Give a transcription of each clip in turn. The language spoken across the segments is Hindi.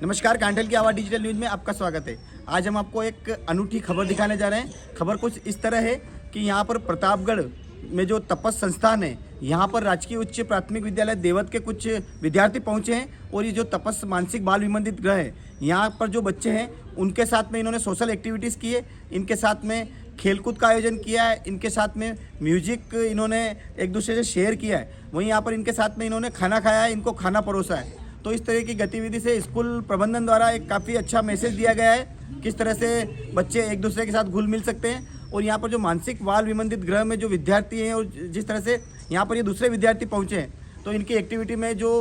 नमस्कार, कांटेल की आवाज़ डिजिटल न्यूज़ में आपका स्वागत है। आज हम आपको एक अनूठी खबर दिखाने जा रहे हैं। खबर कुछ इस तरह है कि यहाँ पर प्रतापगढ़ में जो तपस संस्थान है, यहाँ पर राजकीय उच्च प्राथमिक विद्यालय देवत के कुछ विद्यार्थी पहुँचे हैं और ये जो तपस मानसिक बाल विमंदित गृह है, यहाँ पर जो बच्चे हैं उनके साथ में इन्होंने सोशल एक्टिविटीज़ की है, इनके साथ में खेलकूद का आयोजन किया है, इनके साथ में म्यूजिक इन्होंने एक दूसरे से शेयर किया है। वहीं यहाँ पर इनके साथ में इन्होंने खाना खाया है, इनको खाना परोसा है। तो इस तरह की गतिविधि से स्कूल प्रबंधन द्वारा एक काफ़ी अच्छा मैसेज दिया गया है, किस तरह से बच्चे एक दूसरे के साथ घुल मिल सकते हैं। और यहाँ पर जो मानसिक बाल विमंदित गृह में जो विद्यार्थी हैं और जिस तरह से यहाँ पर ये दूसरे विद्यार्थी पहुँचे हैं, तो इनकी एक्टिविटी में जो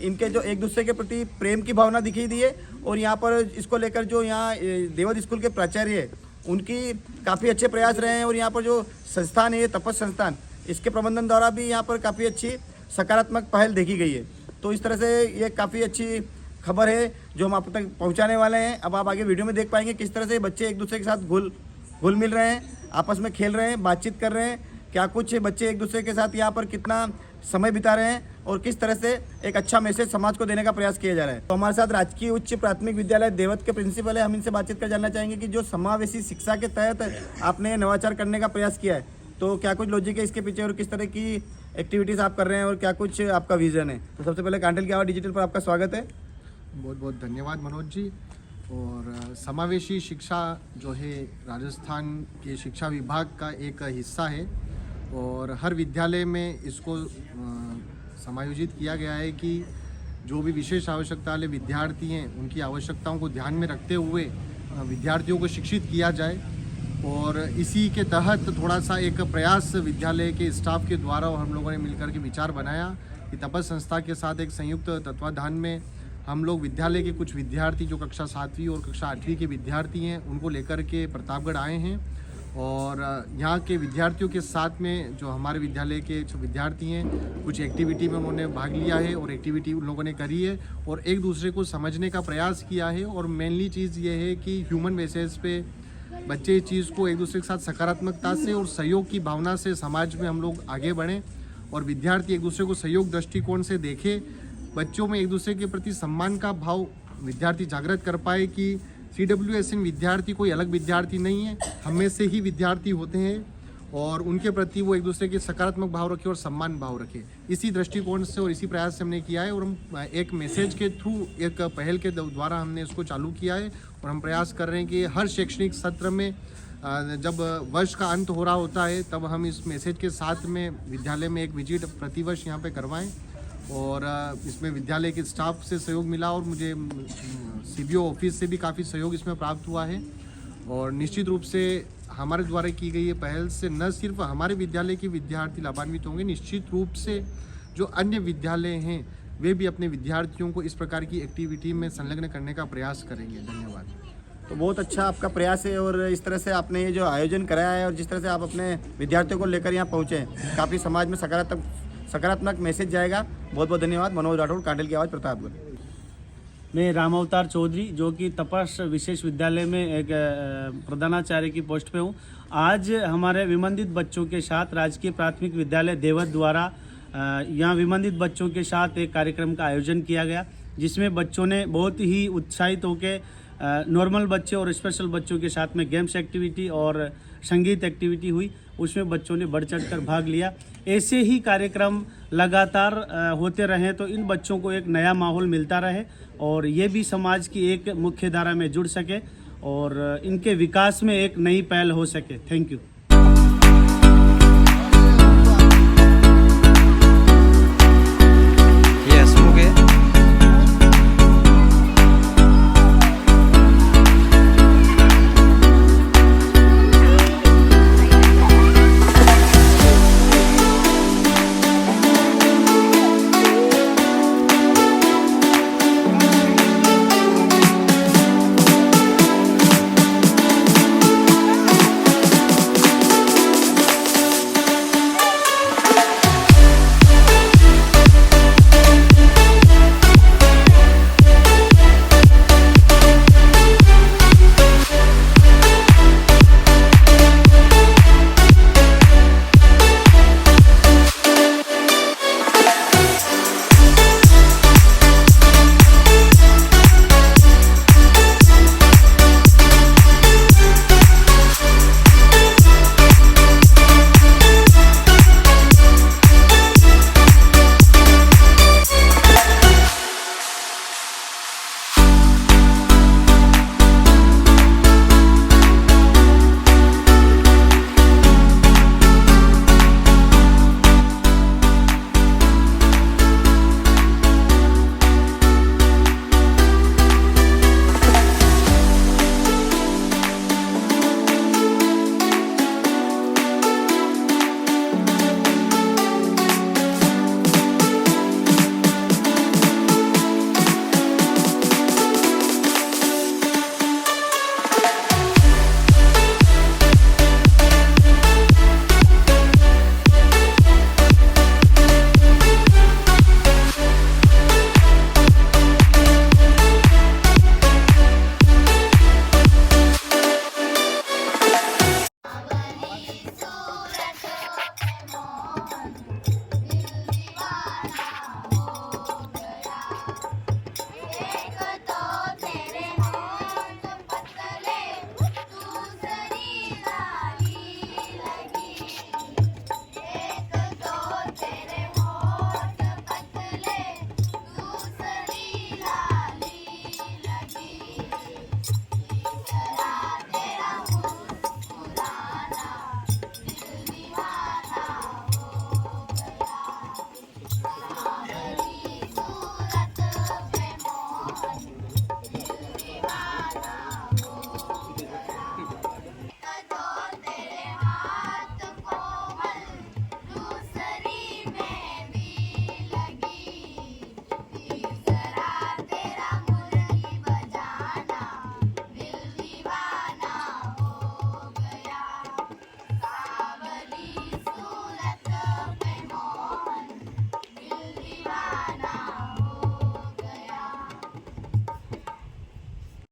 इनके जो एक दूसरे के प्रति प्रेम की भावना दिखाई दी है। और यहाँ पर इसको लेकर जो यहाँ देवत स्कूल के प्राचार्य है, उनकी काफ़ी अच्छे प्रयास रहे हैं। और यहाँ पर जो संस्थान है, ये तपस संस्थान, इसके प्रबंधन द्वारा भी यहाँ पर काफ़ी अच्छी सकारात्मक पहल देखी गई है। तो इस तरह से ये काफ़ी अच्छी खबर है जो हम आप तक पहुँचाने वाले हैं। अब आप आगे वीडियो में देख पाएंगे किस तरह से बच्चे एक दूसरे के साथ घुल मिल रहे हैं, आपस में खेल रहे हैं, बातचीत कर रहे हैं, क्या कुछ बच्चे एक दूसरे के साथ यहाँ पर कितना समय बिता रहे हैं और किस तरह से एक अच्छा मैसेज समाज को देने का प्रयास किया जा रहा है। तो हमारे साथ राजकीय उच्च प्राथमिक विद्यालय देवत के प्रिंसिपल है, हम इनसे बातचीत कर जानना चाहेंगे कि जो समावेशी शिक्षा के तहत आपने नवाचार करने का प्रयास किया है, तो क्या कुछ लॉजिक है इसके पीछे और किस तरह की एक्टिविटीज़ आप कर रहे हैं और क्या कुछ आपका विजन है। तो सबसे पहले कांटेल की आवाज़ डिजिटल पर आपका स्वागत है। बहुत बहुत धन्यवाद मनोज जी। और समावेशी शिक्षा जो है राजस्थान के शिक्षा विभाग का एक हिस्सा है और हर विद्यालय में इसको समायोजित किया गया है कि जो भी विशेष आवश्यकता वाले विद्यार्थी हैं उनकी आवश्यकताओं को ध्यान में रखते हुए विद्यार्थियों को शिक्षित किया जाए। और इसी के तहत थोड़ा सा एक प्रयास विद्यालय के स्टाफ के द्वारा हम लोगों ने मिलकर के विचार बनाया कि तपस संस्था के साथ एक संयुक्त तत्वाधान में हम लोग विद्यालय के कुछ विद्यार्थी जो कक्षा 7वीं और कक्षा 8वीं के विद्यार्थी हैं उनको लेकर के प्रतापगढ़ आए हैं। और यहाँ के विद्यार्थियों के साथ में जो हमारे विद्यालय के जो विद्यार्थी हैं कुछ एक्टिविटी में उन्होंने भाग लिया है और एक्टिविटी उन लोगों ने करी है और एक दूसरे को समझने का प्रयास किया है। और मेनली चीज़ ये है कि ह्यूमन बेसिस पे बच्चे इस चीज़ को एक दूसरे के साथ सकारात्मकता से और सहयोग की भावना से समाज में हम लोग आगे बढ़ें और विद्यार्थी एक दूसरे को सहयोग दृष्टिकोण से देखें। बच्चों में एक दूसरे के प्रति सम्मान का भाव विद्यार्थी जागृत कर पाए कि CWSN विद्यार्थी कोई अलग विद्यार्थी नहीं है, हम में से ही विद्यार्थी होते हैं और उनके प्रति वो एक दूसरे के सकारात्मक भाव रखे और सम्मान भाव रखे। इसी दृष्टिकोण से और इसी प्रयास से हमने किया है और हम एक मैसेज के थ्रू एक पहल के द्वारा हमने इसको चालू किया है। और हम प्रयास कर रहे हैं कि हर शैक्षणिक सत्र में जब वर्ष का अंत हो रहा होता है तब हम इस मैसेज के साथ में विद्यालय में एक विजिट प्रतिवर्ष यहाँ पे करवाएं। और इसमें विद्यालय के स्टाफ से सहयोग मिला और मुझे CBO ऑफिस से भी काफ़ी सहयोग इसमें प्राप्त हुआ है। और निश्चित रूप से हमारे द्वारा की गई ये पहल से न सिर्फ हमारे विद्यालय के विद्यार्थी लाभान्वित होंगे, निश्चित रूप से जो अन्य विद्यालय हैं वे भी अपने विद्यार्थियों को इस प्रकार की एक्टिविटी में संलग्न करने का प्रयास करेंगे। धन्यवाद। तो बहुत अच्छा आपका प्रयास है और इस तरह से आपने ये जो आयोजन कराया है और जिस तरह से आप अपने विद्यार्थियों को लेकर यहाँ पहुँचे हैं, काफ़ी समाज में सकारात्मक मैसेज जाएगा। बहुत बहुत धन्यवाद। मनोज राठौड़, कांटेल की आवाज़, प्रतापगढ़। मैं रामावतार चौधरी जो कि तपस विशेष विद्यालय में एक प्रधानाचार्य की पोस्ट पे हूँ। आज हमारे विमंदित बच्चों के साथ राजकीय प्राथमिक विद्यालय देवत द्वारा यहाँ विमंदित बच्चों के साथ एक कार्यक्रम का आयोजन किया गया, जिसमें बच्चों ने बहुत ही उत्साहित होकर नॉर्मल बच्चे और स्पेशल बच्चों के साथ में गेम्स एक्टिविटी और संगीत एक्टिविटी हुई, उसमें बच्चों ने बढ़ चढ़कर भाग लिया। ऐसे ही कार्यक्रम लगातार होते रहें तो इन बच्चों को एक नया माहौल मिलता रहे और ये भी समाज की एक मुख्य धारा में जुड़ सके और इनके विकास में एक नई पहल हो सके। Thank you.